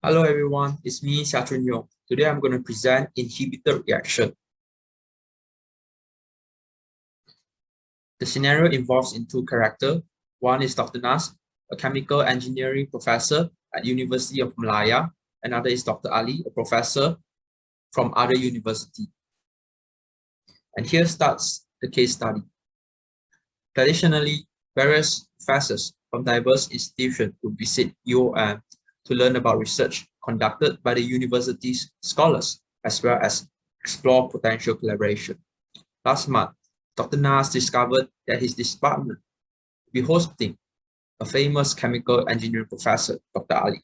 Hello everyone, it's me, Xiachun Yong. Today I'm going to present inhibited reaction. The scenario involves in two characters. One is Dr. Nas, a chemical engineering professor at University of Malaya. Another is Dr. Ali, a professor from other university. And here starts the case study. Traditionally, various professors from diverse institutions would visit UOM to learn about research conducted by the university's scholars, as well as explore potential collaboration. Last month, Dr. Nas discovered that his department will be hosting a famous chemical engineering professor, Dr. Ali.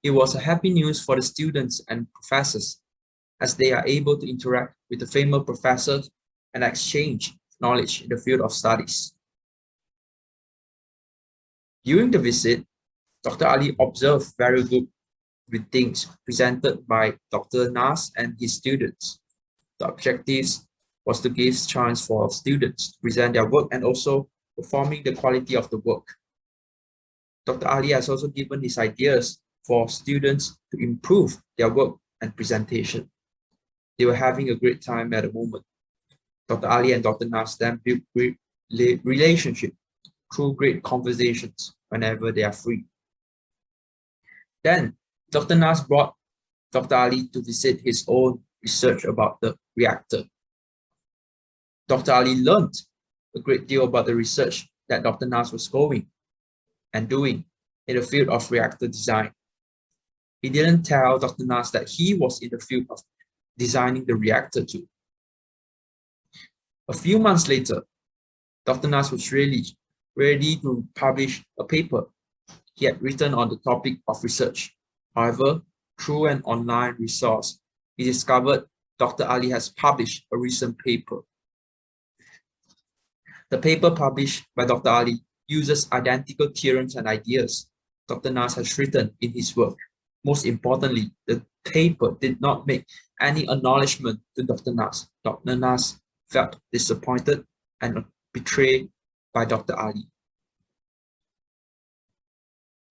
It was a happy news for the students and professors, as they are able to interact with the famous professor and exchange knowledge in the field of studies. During the visit, Dr. Ali observed very good readings presented by Dr. Nas and his students. The objectives was to give chance for students to present their work and also performing the quality of the work. Dr. Ali has also given his ideas for students to improve their work and presentation. They were having a great time at the moment. Dr. Ali and Dr. Nas then built relationship through great conversations whenever they are free. Then, Dr. Nas brought Dr. Ali to visit his own research about the reactor. Dr. Ali learned a great deal about the research that Dr. Nas was going and doing in the field of reactor design. He didn't tell Dr. Nas that he was in the field of designing the reactor too. A few months later, Dr. Nas was really ready to publish a paper he had written on the topic of research. However, through an online resource, he discovered Dr. Ali has published a recent paper. The paper published by Dr. Ali uses identical theorems and ideas Dr. Nas has written in his work. Most importantly, the paper did not make any acknowledgement to Dr. Nas. Dr. Nas felt disappointed and betrayed by Dr. Ali.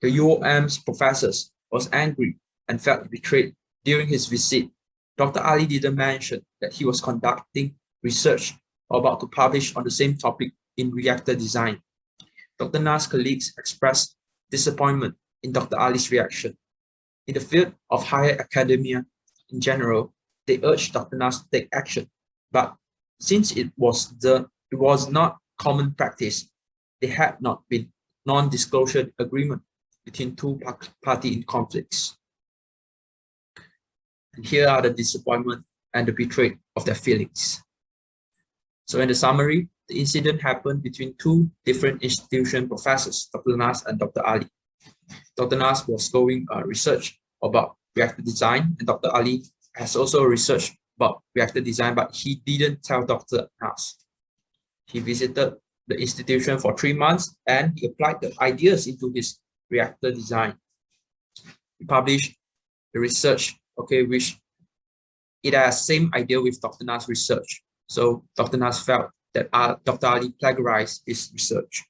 The UOM's professors was angry and felt betrayed during his visit. Dr. Ali didn't mention that he was conducting research or about to publish on the same topic in reactor design. Dr. Nas' colleagues expressed disappointment in Dr. Ali's reaction. In the field of higher academia in general, they urged Dr. Nas to take action, but since it was not common practice, there had not been non-disclosure agreement between two parties in conflicts. And here are the disappointment and the betrayal of their feelings. So in the summary, the incident happened between two different institution professors, Dr. Nas and Dr. Ali. Dr. Nas was going research about reactor design, and Dr. Ali has also researched about reactor design, but he didn't tell Dr. Nas. He visited the institution for 3 months and he applied the ideas into his reactor design. He published the research, which it has same idea with Dr. Nas' research. So Dr. Nas felt that Dr. Ali plagiarized his research.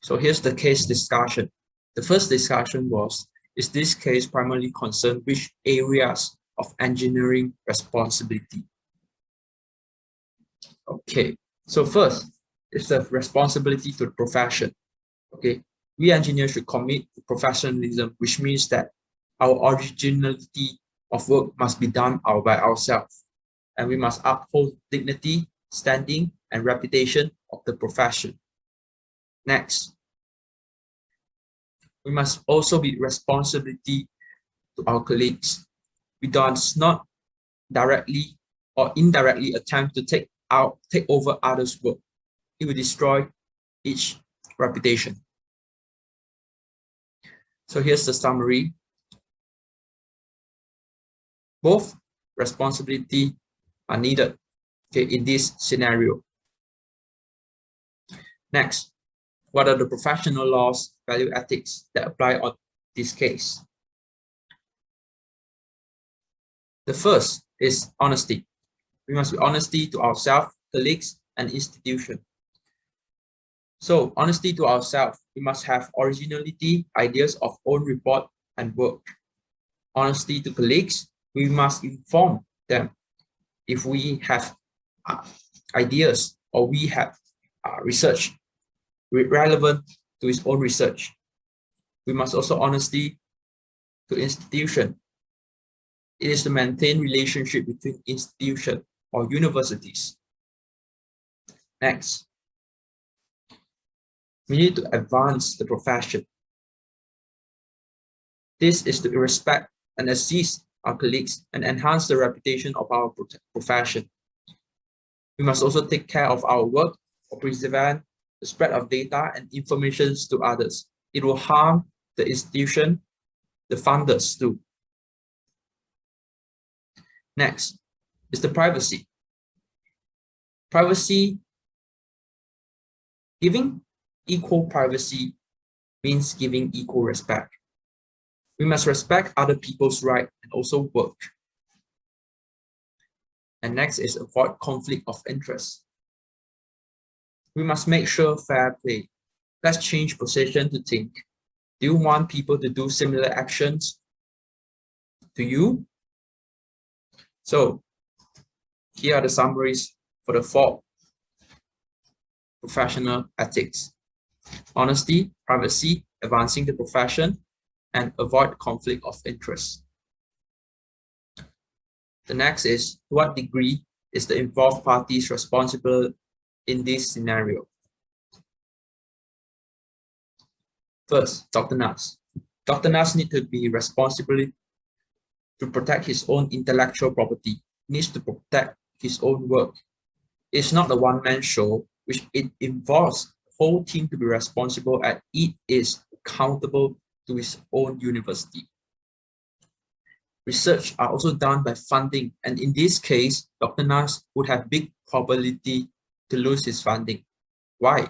So here's the case discussion. The first discussion was, is this case primarily concerned which areas of engineering responsibility? Okay, so first, it's the responsibility to the profession. Okay, we engineers should commit to professionalism, which means that our originality of work must be done by ourselves, and we must uphold dignity, standing, and reputation of the profession. Next, we must also be responsibility to our colleagues. We do not directly or indirectly attempt to take over others' work. It will destroy each reputation. So here's the summary. Both responsibility are needed in this scenario. Next, what are the professional laws, value ethics that apply on this case? The first is honesty. We must be honesty to ourselves, colleagues, and institution. So honesty to ourselves we must have originality, ideas of own report and work. Honesty to colleagues, we must inform them if we have ideas or we have research relevant to his own research. We must also honesty to institution. It is to maintain relationship between institution or universities. Next, we need to advance the profession. This is to respect and assist our colleagues and enhance the reputation of our profession. We must also take care of our work or prevent the spread of data and information to others. It will harm the institution, the funders too. Next is the privacy. Privacy, giving equal privacy means giving equal respect. We must respect other people's right and also work. And next is avoid conflict of interest. We must make sure fair play. Let's change position to think. Do you want people to do similar actions to you? So here are the summaries for the 4 professional ethics: honesty, privacy, advancing the profession, and avoid conflict of interest. The next is, to what degree is the involved parties responsible in this scenario? First, Dr. Nas. Dr. Nas needs to be responsible to protect his own intellectual property, needs to protect his own work. It's not a one-man show, which it involves the whole team to be responsible, and it is accountable to his own university. Research are also done by funding, and in this case, Dr. Nas would have big probability to lose his funding. Why?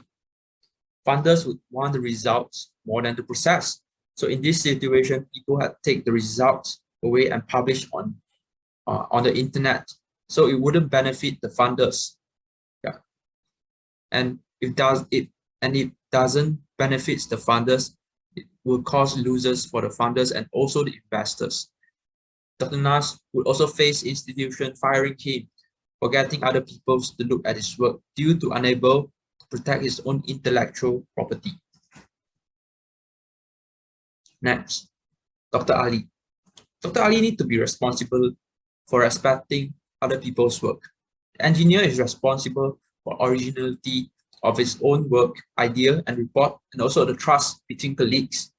Funders would want the results more than the process. So in this situation, people had to take the results away and publish on the internet. So it wouldn't benefit the funders. Yeah. And if it doesn't benefit the funders, it will cause losers for the funders and also the investors. Dr. Nas would also face institution firing him for getting other people to look at his work due to unable to protect his own intellectual property. Next, Dr. Ali. Dr. Ali needs to be responsible for respecting other people's work. The engineer is responsible for originality of his own work, idea, and report, and also the trust between colleagues.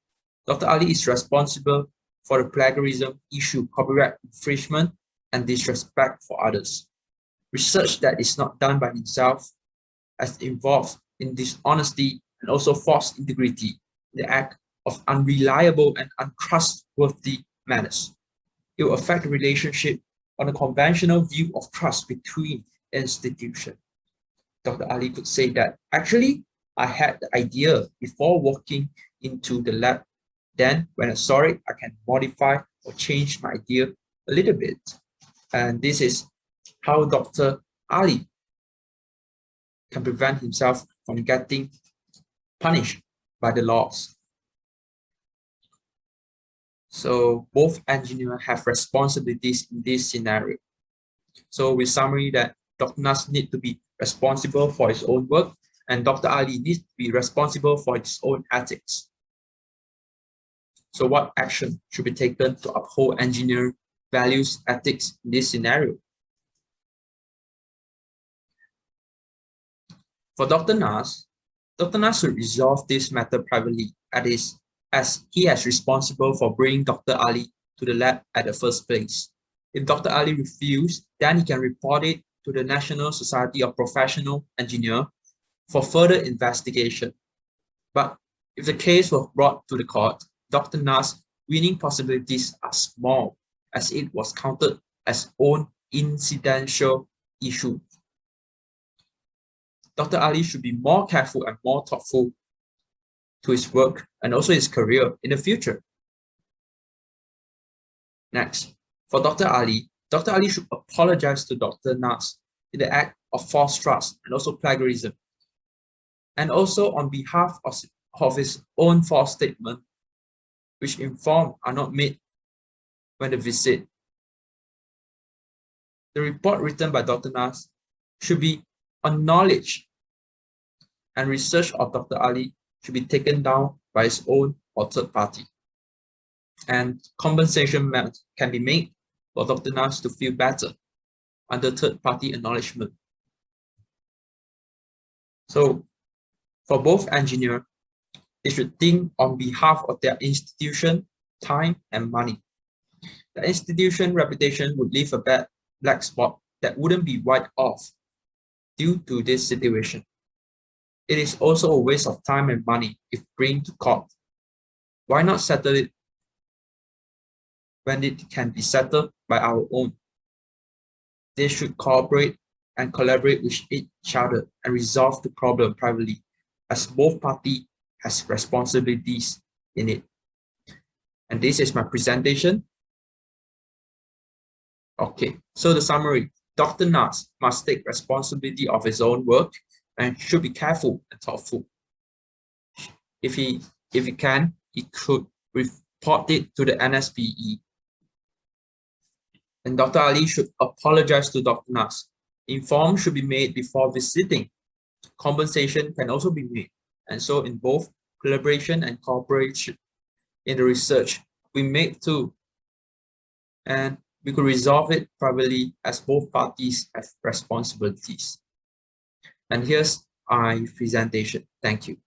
Dr. Ali is responsible for the plagiarism issue, copyright infringement, and disrespect for others. Research that is not done by himself as involved in dishonesty and also false integrity, the act of unreliable and untrustworthy manners. It will affect the relationship on a conventional view of trust between institutions. Dr. Ali could say that, actually, I had the idea before walking into the lab. Then when I saw it, I can modify or change my idea a little bit. And this is how Dr. Ali can prevent himself from getting punished by the laws. So both engineers have responsibilities in this scenario. So we summary that Dr. Nas needs to be responsible for his own work, and Dr. Ali needs to be responsible for his own ethics. So what action should be taken to uphold engineering values, ethics in this scenario? For Dr. Nas should resolve this matter privately, as he is responsible for bringing Dr. Ali to the lab at the first place. If Dr. Ali refuses, then he can report it to the National Society of Professional Engineers for further investigation. But if the case was brought to the court, Dr. Nas' winning possibilities are small, as it was counted as own incidental issue. Dr. Ali should be more careful and more thoughtful to his work and also his career in the future. Next, for Dr. Ali should apologize to Dr. Nas in the act of false trust and also plagiarism. And also on behalf of his own false statement, which informed are not made when the visit. The report written by Dr. Nas should be on knowledge, and research of Dr. Ali should be taken down by his own or third party. And compensation can be made for Dr. Nas to feel better under third party acknowledgement. So for both engineers, they should think on behalf of their institution, time, and money. The institution reputation would leave a bad black spot that wouldn't be wiped off due to this situation. It is also a waste of time and money if bring to court. Why not settle it when it can be settled by our own? They should cooperate and collaborate with each other and resolve the problem privately, as both parties has responsibilities in it. And this is my presentation. Okay, so the summary. Dr. Nas must take responsibility of his own work and should be careful and thoughtful. If he can, he could report it to the NSPE. And Dr. Ali should apologize to Dr. Nas. Inform should be made before visiting. Compensation can also be made. And so in both collaboration and cooperation in the research, we make too. And we could resolve it privately as both parties have responsibilities. And here's my presentation. Thank you.